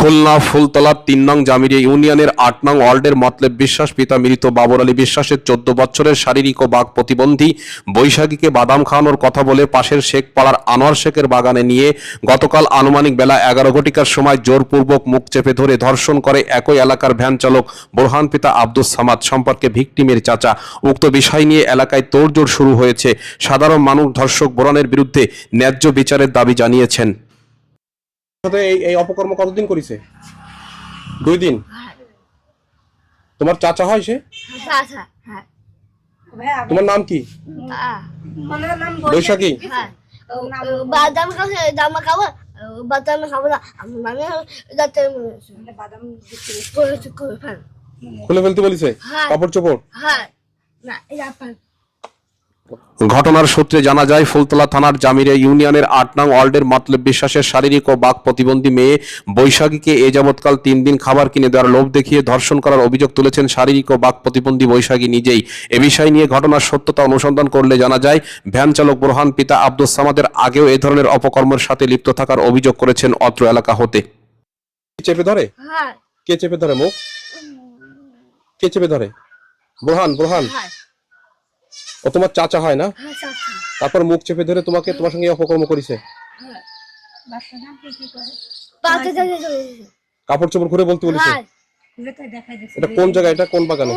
খুলনা ফুলতলা ৩ নং জামিরিয়া ইউনিয়নের ৮ নং ওয়ার্ডের মতলব বিশ্বাস পিতা মৃত বাবর আলী বিশ্বাসের ১৪ বছরের শারীরিক ও বাক প্রতিবন্ধী বৈশাখীকে বাদাম খাওয়ানোর কথা বলে পাশের শেখপাড়ার আনোয়ার শেখের বাগানে নিয়ে গতকাল আনুমানিক বেলা ১১ ঘটিকার সময় জোরপূর্বক মুখ চেপে ধরে ধর্ষণ করে একই এলাকার ভ্যান চালক বোরহান পিতা আব্দুস সামাদ সম্পর্কে ভিকটিমের চাচা। উক্ত বিষয় নিয়ে এলাকায় তোড়জোড় শুরু হয়েছে। সাধারণ মানুষ ধর্ষক বোরহানের বিরুদ্ধে ন্যায্য বিচারের দাবি জানিয়েছেন। এই অপকর্ম কতদিন করেছে? 2 দিন। তোমার চাচা হয় সে? তোমার নাম কি? বৈশাখী। বাদাম খাবো বাদাম খাবো না মানে যাতে খুলে ফেলতে বলেছে কাপড় চোপড়। হ্যাঁ না ঘটনার সূত্রে জানা যায় ফুলতলা থানার জামিরিয়া ইউনিয়নের ৮ নং ওয়ার্ডের মতলব বিশ্বাসের শারীরিক ও বাক প্রতিবন্ধী মেয়ে বৈশাখীকে এ যাবৎকাল 3 দিন খাবার কিনে দেওয়ার লোভ দেখিয়ে ধর্ষণ করার অভিযোগ তুলেছেন শারীরিক ও বাক প্রতিবন্ধী বৈশাখী নিজেই। এ বিষয় নিয়ে ঘটনার সত্যতা অনুসন্ধান করলে জানা যায় ভ্যান চালক বোরহান পিতা আব্দুস সামাদের আগেও এ ধরনের অপকর্মের সাথে লিপ্ত থাকার অভিযোগ করেছেন অত্র এলাকা হতে। চেপে ধরে? হ্যাঁ। কে চেপে ধরে মুখ? কে চেপে ধরে? বোরহান। ও তোমার চাচা হয় না? তারপর মুখ চেপে ধরে তোমার সঙ্গে অপকর্ম করেছে? কাপড় চোপড় খুলে বলতে বলেছে? এটা কোন জায়গা? এটা কোন বাগানে?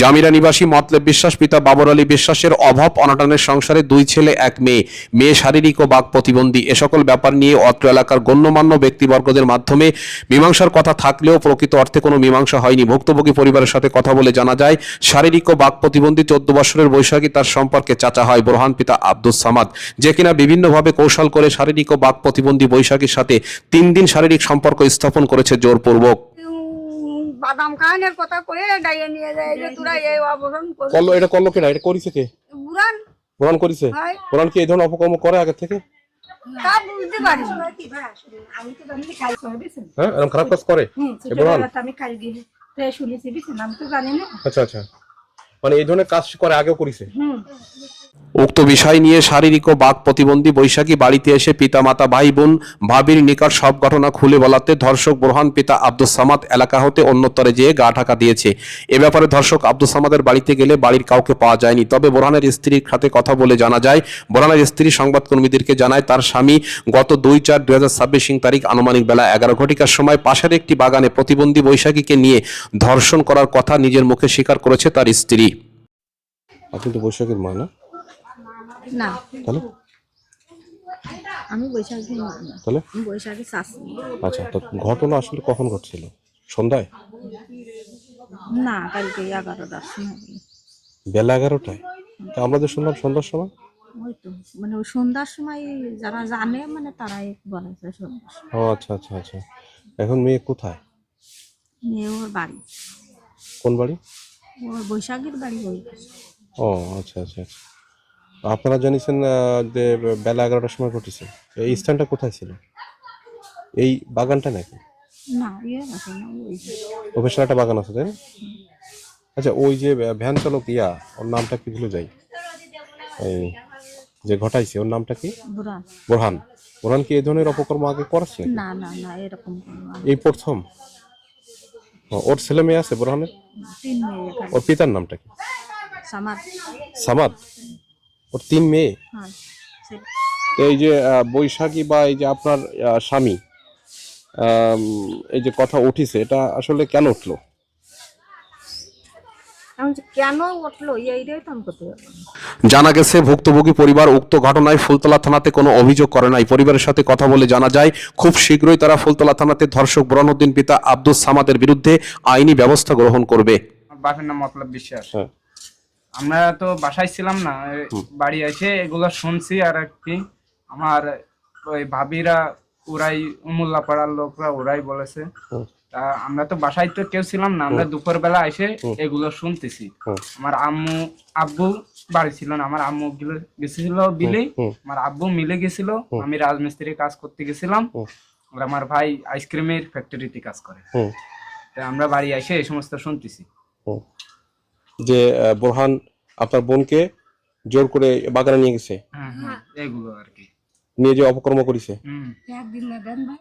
জামিরা নিবাসী মতলব বিশ্বাস পিতা বাবর আলী বিশ্বাসের অভাব অনটনের সংসারে 2 ছেলে 1 মেয়ে। মেয়ে শারীরিক ও বাক প্রতিবন্ধী। এ সকল ব্যাপার নিয়ে অত্র এলাকার গণ্যমান্য ব্যক্তিবর্গদের মাধ্যমে মীমাংসার কথা থাকলেও প্রকৃত অর্থে কোনো মীমাংসা হয়নি। ভুক্তভোগী পরিবারের সাথে কথা বলে জানা যায় শারীরিক ও বাক প্রতিবন্ধী 14 বছরের বৈশাখী তার সম্পর্কে চাচা হয় বোরহান পিতা আব্দুস সামাদ, যে কিনা বিভিন্নভাবে কৌশল করে শারীরিক ও বাক প্রতিবন্ধী বৈশাখীর সাথে 3 দিন শারীরিক সম্পর্ক স্থাপন করেছে জোরপূর্বক। বাদাম খাওয়ানোর কথা কয়ে ডাইয়ে নিয়ে যায় যে তোরা এই অবরণ করলো। এটা করলো কেনা? এটা করেছে কে? বুরান করেছে। বুরান কি এই ধরনের অপকর্ম করে আগে থেকে? তা বুঝতে পারি আমি তো জানি খাই সার্ভিস হ্যাঁ, এরকম খারাপ কাজ করে বুরান? আমি খাই দিয়ে তো শুনেছি বিছেন আমি তো জানি না। আচ্ছা মানে এই ধরনের কাজ করে আগেও করেছে। উক্ত বিষয় নিয়ে শারীরিক ও বাক প্রতিবন্ধী বৈশাখী বাড়িতে এসে পিতামাতা ভাই বোন ভাবির নিকট সব ঘটনা খুলে বলাতে ধর্ষক বোরহান পিতা আব্দুস সামাদ এলাকা হতে অন্যত্তরে যেয়ে গা ঢাকা দিয়েছে। এ ব্যাপারে ধর্ষক আব্দুস সামাদের বাড়িতে গেলে বাড়ির কাউকে পাওয়া যায়নি। তবে বোরহানের স্ত্রীর সাথে কথা বলে জানা যায় বোরহানের স্ত্রী সংবাদকর্মীদেরকে জানায় তার স্বামী গত 2/4/2026 তারিখ আনুমানিক বেলা 11 ঘটিকার সময় পাশের একটি বাগানে প্রতিবন্ধী বৈশাখীকে নিয়ে ধর্ষণ করার কথা নিজের মুখে স্বীকার করেছে তার স্ত্রী। আপনি তো বৈশাখীর মা না? না, তাহলে আমি বৈশাখী মা না, তাহলে আমি বৈশাখী শাশু। আচ্ছা, তো ঘটনা আসলে কখন ঘটছিল? সন্ধ্যায়? না, কালকে 11টার সময়। বেলা 11টায়? আমরা যে শুনলাম সন্ধ্যার সময়। ওই তো মানে ওই সন্ধ্যার সময় যারা জানে মানে তারাই বলেছে সন্ধ্যার সময়। ও আচ্ছা। এখন মেয়ে কোথায়? মেয়ে ওর বাড়ি। কোন বাড়ি? ওর বৈশাখীর বাড়ি ওই। ও আচ্ছা। আপনারা জানিয়েছেন যে বেলা 11টার সময় ঘটেছে। এই স্থানটা কোথায় ছিল? এই বাগানটা নাকি? না, আছে না ওই। প্রফেশনাল একটা বাগান আছে তাই না? আচ্ছা, ওই যে ভ্যান চালক ওর নামটা কি ভুলে যাই, এই যে ঘটাইছে ওর নামটা কি? বোরহান কি এই ধরনের অপকর্ম আগে করেছে? না এরকম এই প্রথম? ওর ছেলে মেয়ে আছে বোরহানের? 3 মেয়ে। ওর পিতার নামটা কি? সামাদ। ওর 3 মেয়ে। হ্যাঁ। তো এই যে বৈশাখী বা এই যে আপনার স্বামী এই যে কথা উঠিছে, এটা আসলে কেন উঠলো? কেন উঠলো এইটাই তো আমি করতে পারবো না। জানা গেছে ভুক্তভোগী পরিবার উক্ত ঘটনায় ফুলতলা থানাতে কোনো অভিযোগ করে নাই। পরিবারের সাথে কথা বলে জানা যায় খুব শীঘ্রই তারা ফুলতলা থানাতে ধর্ষক বোরহানউদ্দিন পিতা আব্দুস সামাদের বিরুদ্ধে আইনি ব্যবস্থা গ্রহণ করবে। বাপের নাম মতলব বিশ্বাস। আমরা তো বাসায় ছিলাম না, বাড়ি এসে এগুলো শুনছি। আর কি আমার ওই ভাবিরা ওরাই উমুল্লা পাড়ার লোকরা ওরাই বলেছে। তা আমরা তো বাসায় তো কেউ ছিলাম না, আমরা দুপুর বেলা এসে এগুলো শুনতেছি। আমার আব্বু বাড়ি ছিল না, আমার আম্মু গেছিল বিলে, আমার আব্বু মিলে গেছিল, আমি রাজমিস্ত্রির কাজ করতে গেছিলাম, আর আমার ভাই আইসক্রিমের ফ্যাক্টরিতে কাজ করে। আমরা বাড়ি এসে এই সমস্ত শুনতেছি যে বোরহান আপনার বোনকে জোর করে বাগানে নিয়ে গেছে। এগুলো আর কি নিয়ে যে অপকর্ম করেছে। একদিন না দেন ভাই।